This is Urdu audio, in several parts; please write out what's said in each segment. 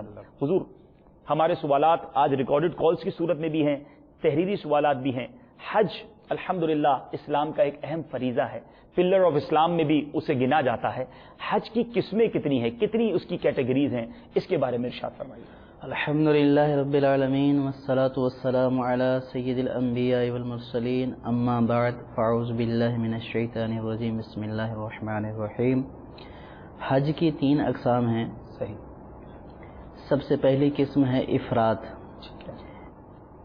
وسلم۔ حضور ہمارے سوالات آج ریکارڈڈ کالز کی صورت میں بھی ہیں، تحریری سوالات بھی ہیں۔ حج الحمدللہ اسلام کا ایک اہم فریضہ ہے، پلر آف اسلام میں بھی اسے گنا جاتا ہے۔ حج کی قسمیں کتنی ہیں، کتنی اس کی کیٹیگریز ہیں، اس کے بارے میں ارشاد فرمائیے۔ الحمدللہ رب العالمین والصلاة والسلام علی سید الانبیاء والمرسلین، اما بعد فاعوذ باللہ من الشیطان الرجیم، بسم اللہ الرحمن الرحیم۔ حج کی 3 اقسام ہیں۔ صحیح۔ سب سے پہلی قسم ہے افراد۔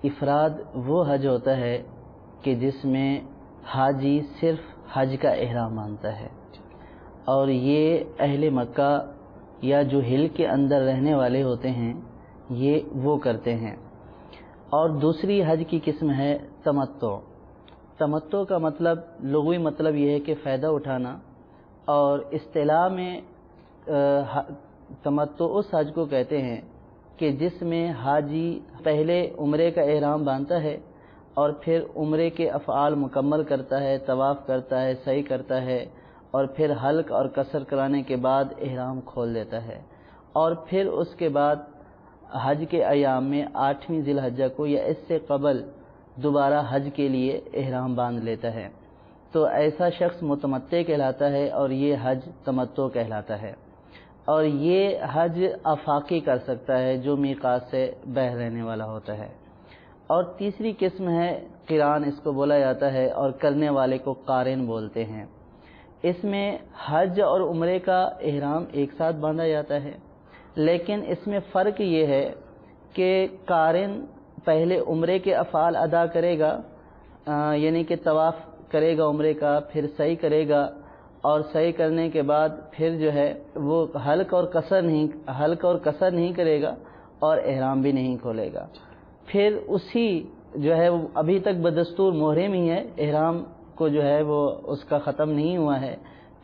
افراد وہ حج ہوتا ہے کہ جس میں حاجی صرف حج کا احرام باندھتا ہے، اور یہ اہل مکہ یا جو ہل کے اندر رہنے والے ہوتے ہیں یہ وہ کرتے ہیں۔ اور دوسری حج کی قسم ہے تمتع۔ تمتع کا مطلب لغوی مطلب یہ ہے کہ فائدہ اٹھانا، اور اصطلاح میں تمتع اس حج کو کہتے ہیں کہ جس میں حاجی پہلے عمرے کا احرام باندھتا ہے اور پھر عمرے کے افعال مکمل کرتا ہے، طواف کرتا ہے، سعی کرتا ہے، اور پھر حلق اور قصر کرانے کے بعد احرام کھول دیتا ہے، اور پھر اس کے بعد حج کے ایام میں 8ویں ذی الحجہ کو یا اس سے قبل دوبارہ حج کے لیے احرام باندھ لیتا ہے، تو ایسا شخص متمتع کہلاتا ہے، اور یہ حج تمتع کہلاتا ہے۔ اور یہ حج آفاقی کر سکتا ہے جو میقات سے باہر رہنے والا ہوتا ہے۔ اور تیسری قسم ہے قران، اس کو بولا جاتا ہے، اور کرنے والے کو قارن بولتے ہیں۔ اس میں حج اور عمرے کا احرام ایک ساتھ باندھا جاتا ہے، لیکن اس میں فرق یہ ہے کہ قارن پہلے عمرے کے افعال ادا کرے گا، یعنی کہ طواف کرے گا عمرے کا، پھر سعی کرے گا، اور سعی کرنے کے بعد پھر جو ہے وہ حلق اور قصر نہیں کرے گا، اور احرام بھی نہیں کھولے گا۔ پھر اسی جو ہے وہ ابھی تک بدستور محرم ہی ہے، احرام کو جو ہے وہ اس کا ختم نہیں ہوا ہے،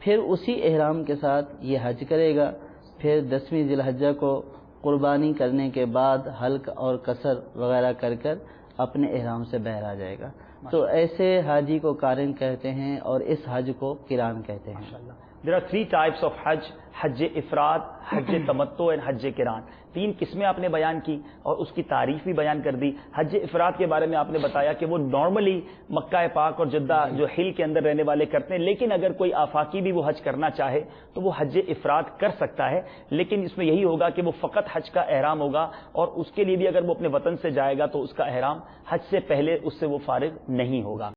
پھر اسی احرام کے ساتھ یہ حج کرے گا، پھر 10ویں ذی الحجہ کو قربانی کرنے کے بعد حلق اور قصر وغیرہ کر اپنے احرام سے باہر آ جائے گا۔ تو ایسے حاجی کو قارن کہتے ہیں، اور اس حج کو قران کہتے ہیں۔ There are 3 types of حج: حج افراد، حج تمتع اور حج قران۔ 3 قسمیں آپ نے بیان کی اور اس کی تعریف بھی بیان کر دی۔ حج افراد کے بارے میں آپ نے بتایا کہ وہ نارملی مکہ پاک اور جدہ جو ہل کے اندر رہنے والے کرتے ہیں، لیکن اگر کوئی آفاقی بھی وہ حج کرنا چاہے تو وہ حج افراد کر سکتا ہے، لیکن اس میں یہی ہوگا کہ وہ فقط حج کا احرام ہوگا، اور اس کے لیے بھی اگر وہ اپنے وطن سے جائے گا تو اس کا احرام حج سے پہلے اس سے وہ فارغ نہیں ہوگا۔